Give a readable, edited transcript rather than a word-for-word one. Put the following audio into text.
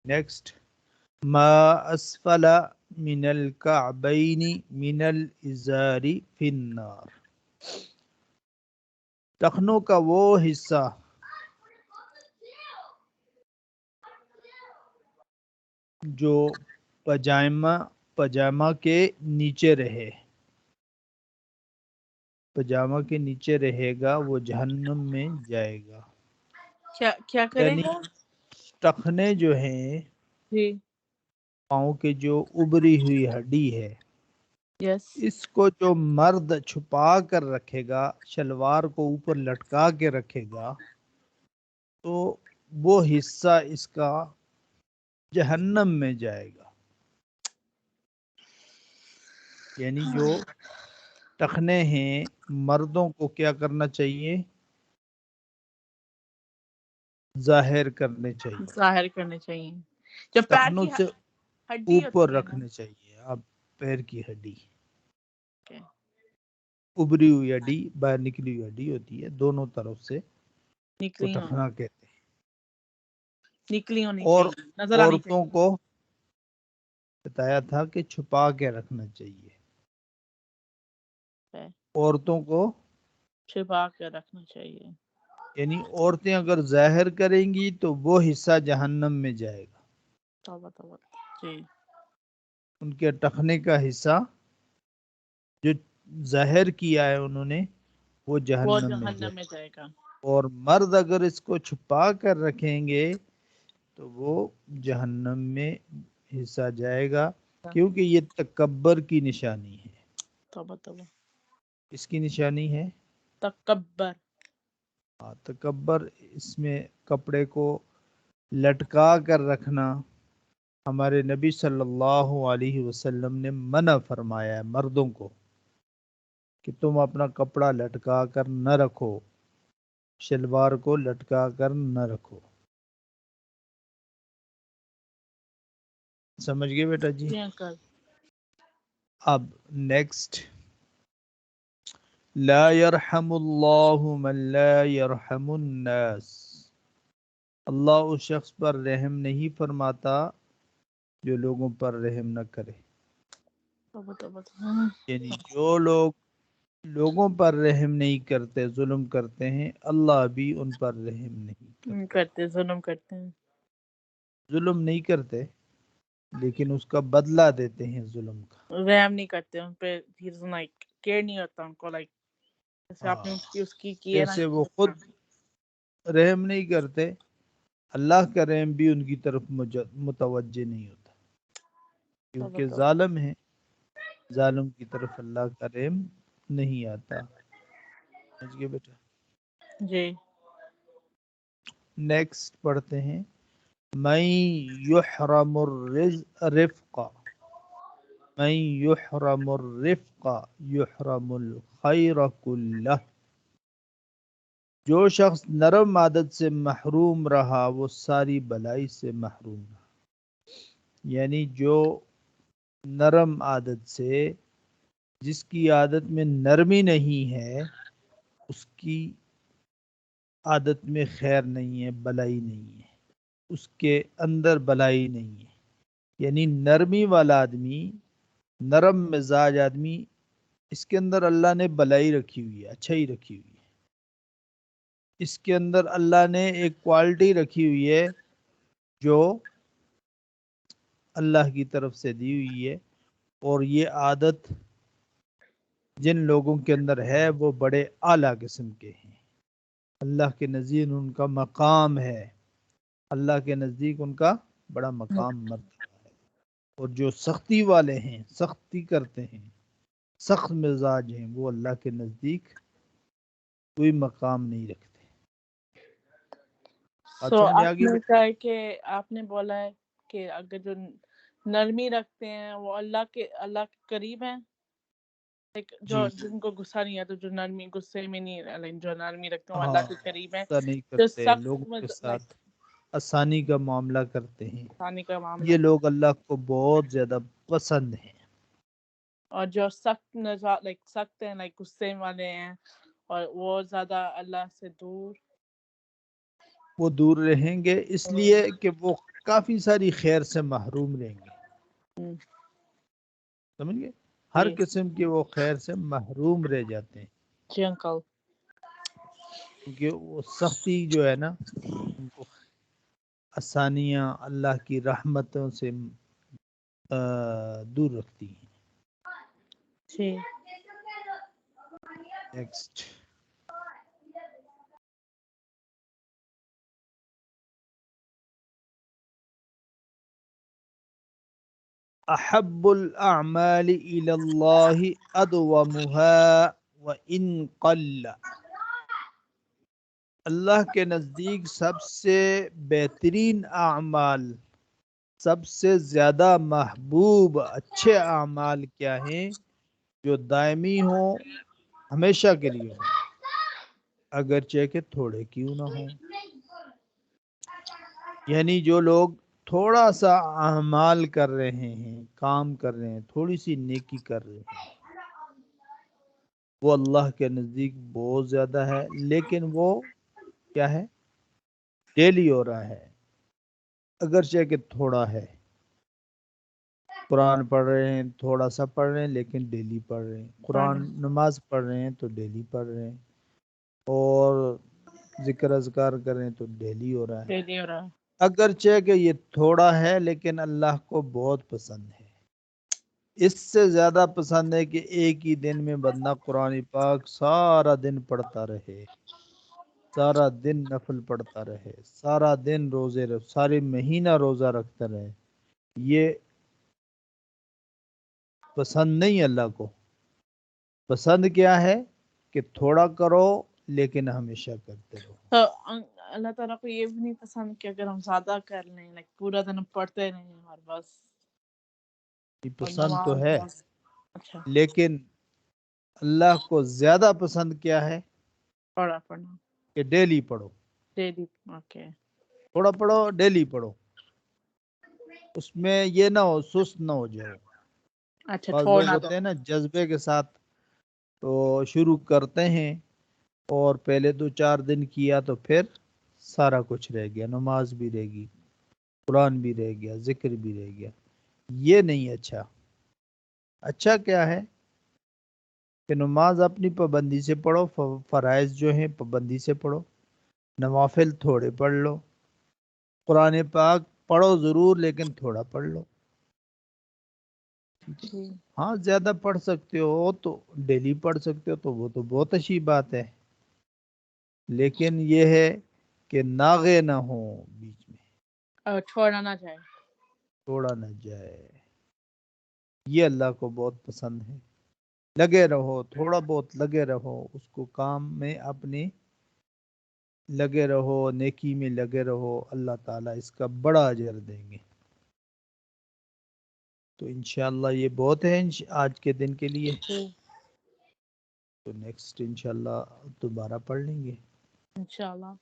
Next, ما اسفل من الکعبین من الازار فی النار، ٹخنوں کا وہ حصہ جو پجامہ کے نیچے رہے، پجامہ کے نیچے رہے گا وہ جہنم میں جائے گا۔ کیا کرے یعنی گا؟ ٹخنے جو ہیں جی پاؤں کے جو ابری ہوئی ہڈی ہے، یس اس کو جو مرد چھپا کر رکھے گا، شلوار کو اوپر لٹکا کے رکھے گا، تو وہ حصہ اس کا جہنم میں جائے گا۔ یعنی جو ٹخنے ہیں مردوں کو کیا کرنا چاہیے؟ ظاہر کرنے چاہیے، ظاہر کرنے چاہیے۔ جب پیر ٹخنوں کی سے ہڈی اوپر ہوتی ہے نا، رکھنے چاہیے۔ اب پیر کی ہڈی، Okay. ابری ہوئی ہڈی، باہر نکلی ہوئی ہڈی ہوتی ہے دونوں طرف سے، وہ نکلی ٹخنا کہتے ہیں۔ ہونی اور چاہیے، نظر آنی عورتوں چاہیے۔ کو بتایا تھا کہ چھپا کے رکھنا چاہیے، Okay. عورتوں کو، چھپا کے رکھنا چاہیے۔ یعنی عورتیں اگر ظاہر کریں گی تو وہ حصہ جہنم میں جائے گا، توبہ توبہ جی ان کے ٹخنے کا حصہ جو ظاہر کیا ہے انہوں نے وہ وہ جہنم میں جہنم جائے میں گا۔ جائے گا۔ اور مرد اگر اس کو چھپا کر رکھیں گے تو وہ جہنم میں حصہ جائے گا، کیونکہ یہ تکبر کی نشانی ہے۔ توبہ توبہ اس کی نشانی ہے تکبر۔ تکبر، اس میں کپڑے کو لٹکا کر رکھنا ہمارے نبی صلی اللہ علیہ وسلم نے منع فرمایا ہے مردوں کو کہ تم اپنا کپڑا لٹکا کر نہ رکھو، شلوار کو لٹکا کر نہ رکھو۔ سمجھ گئے بیٹا جی؟ جی انکل۔ اب نیکسٹ، لا يرحم اللہ من لا يرحم الناس، اللہ اس شخص پر رحم نہیں فرماتا جو لوگوں پر رحم نہ کرے۔ توبہ توبہ یعنی جو لوگ لوگوں پر رحم نہیں کرتے، ظلم کرتے ہیں، اللہ بھی ان پر رحم نہیں کرتا۔ کرتے، ظلم کرتے ہیں۔ ظلم نہیں کرتے لیکن اس کا بدلہ دیتے ہیں ظلم کا۔ رحم نہیں کرتے ان پہ، کیئر نہیں ہوتا ان کو، جیسے آپ نے اس کی ہے نا۔ جیسے وہ خود رحم نہیں کرتے، اللہ کا رحم بھی ان کی طرف متوجہ نہیں ہوتا، توبہ کیونکہ توبہ ظالم ہیں، ظالم کی طرف اللہ کا رحم نہیں آتا۔ سمجھ گئے بیٹا؟ جی نیکسٹ پڑھتے ہیں، من یحرم الرفق، من یحرم الرفق یحرم الخیر کلہ، جو شخص نرم عادت سے محروم رہا وہ ساری بلائی سے محروم رہا۔ یعنی جو نرم عادت سے، جس کی عادت میں نرمی نہیں ہے، اس کی عادت میں خیر نہیں ہے، بلائی نہیں ہے، اس کے اندر بلائی نہیں ہے۔ یعنی نرمی والا آدمی، نرم مزاج آدمی، اس کے اندر اللہ نے بلائی رکھی ہوئی ہے، اچھائی رکھی ہوئی ہے۔ اس کے اندر اللہ نے ایک کوالٹی رکھی ہوئی ہے جو اللہ کی طرف سے دی ہوئی ہے، اور یہ عادت جن لوگوں کے اندر ہے وہ بڑے اعلیٰ قسم کے ہیں، اللہ کے نزدیک ان کا مقام ہے، اللہ کے نزدیک ان کا بڑا مقام مرتبہ ہے۔ اور جو سختی والے ہیں، سختی کرتے ہیں، سخت مزاج ہیں، وہ اللہ کے نزدیک کوئی مقام نہیں رکھتے۔ بات سمجھ آ آپ گئی نے بیٹا؟ کہا ہے کہ آپ نے بولا ہے کہ اگر جو نرمی رکھتے ہیں وہ اللہ کے قریب ہیں، جو جی جن کو غصہ نہیں آتا، جو نرمی غصے میں نہیں، جو نرمی رکھتے ہیں وہ ہاں، اللہ کے قریب ہیں۔ ایسا نہیں جو کرتے، سخت لوگوں کے ساتھ آسانی کا معاملہ کرتے ہیں، آسانی کا معاملہ، یہ لوگ اللہ کو بہت زیادہ پسند ہیں۔ اور جو سخت سخت ہیں، غصے والے ہیں، اور وہ زیادہ اللہ سے دور۔ وہ دور رہیں گے، اس لیے کہ وہ کافی ساری خیر سے محروم رہیں گے، سمجھ گئے؟ ہر جی قسم کی وہ خیر سے محروم رہ جاتے ہیں، جی انکل. کیونکہ وہ سختی جو ہے نا ان کو آسانیاں اللہ کی رحمتوں سے دور رکھتی ہیں. جی نیکسٹ. احب الاعمال الى اللہ ادومها وان قل. اللہ کے نزدیک سب سے بہترین اعمال، سب سے زیادہ محبوب اچھے اعمال کیا ہیں؟ جو دائمی ہوں، ہمیشہ کے لیے ہوں، اگرچہ کہ تھوڑے کیوں نہ ہوں. یعنی جو لوگ تھوڑا سا اعمال کر رہے ہیں، کام کر رہے ہیں، تھوڑی سی نیکی کر رہے ہیں، وہ اللہ کے نزدیک بہت زیادہ ہے، لیکن وہ کیا ہے؟ ڈیلی ہو رہا ہے، اگرچہ کہ تھوڑا ہے. قرآن پڑھ رہے ہیں، تھوڑا سا پڑھ رہے ہیں لیکن ڈیلی پڑھ رہے ہیں. قرآن نماز پڑھ رہے ہیں تو ڈیلی پڑھ رہے ہیں، اور ذکر اذکار کر رہے ہیں تو ڈیلی ہو رہا ہے. ڈیلی ہو رہا ہے. اگرچہ کہ یہ تھوڑا ہے لیکن اللہ کو بہت پسند ہے. اس سے زیادہ پسند ہے کہ ایک ہی دن میں بندہ قرآن پاک سارا دن پڑھتا رہے، سارا دن نفل پڑھتا رہے، سارا دن روزے رکھ، سارے مہینہ روزہ رکھتا رہے. یہ پسند نہیں اللہ کو. پسند کیا ہے؟ کہ تھوڑا کرو لیکن ہمیشہ کرتے رہو. تو اللہ تعالیٰ کو یہ بھی نہیں پسند کہ اگر ہم زیادہ کر لیں، لائک پورا دن پڑھتے رہیں اور بس. یہ اور پسند تو ہے، نماز. اچھا. لیکن اللہ کو زیادہ پسند کیا ہے؟ پڑھنا کہ ڈیلی پڑھو. ڈیلی. اوکے. تھوڑا پڑھو، ڈیلی پڑھو، اس میں یہ نہ ہو سست نہ ہو جاؤ. اچھا بعض لوگ چھوڑنا دو. ہوتے ہیں نا جذبے کے ساتھ تو شروع کرتے ہیں، اور پہلے 2-4 دن کیا تو پھر سارا کچھ رہ گیا، نماز بھی رہ گئی، قرآن بھی رہ گیا، ذکر بھی رہ گیا. یہ نہیں اچھا. اچھا کیا ہے کہ نماز اپنی پابندی سے پڑھو، فرائض جو ہیں پابندی سے پڑھو، نوافل تھوڑے پڑھ لو، قرآن پاک پڑھو ضرور لیکن تھوڑا پڑھ لو. جی. ہاں زیادہ پڑھ سکتے ہو تو ڈیلی پڑھ سکتے ہو تو وہ تو بہت اچھی بات ہے، لیکن یہ ہے کہ ناغے نہ ہو بیچ میں، اور چھوڑنا نہ جائے. چھوڑا نہ جائے. یہ اللہ کو بہت پسند ہے. لگے رہو، تھوڑا بہت لگے رہو، اس کو کام میں اپنے لگے رہو، نیکی میں لگے رہو، اللہ تعالیٰ اس کا بڑا اجر دیں گے. تو انشاءاللہ یہ بہت ہے آج کے دن کے لیے. تو نیکسٹ انشاءاللہ دوبارہ پڑھ لیں گے. انشاءاللہ.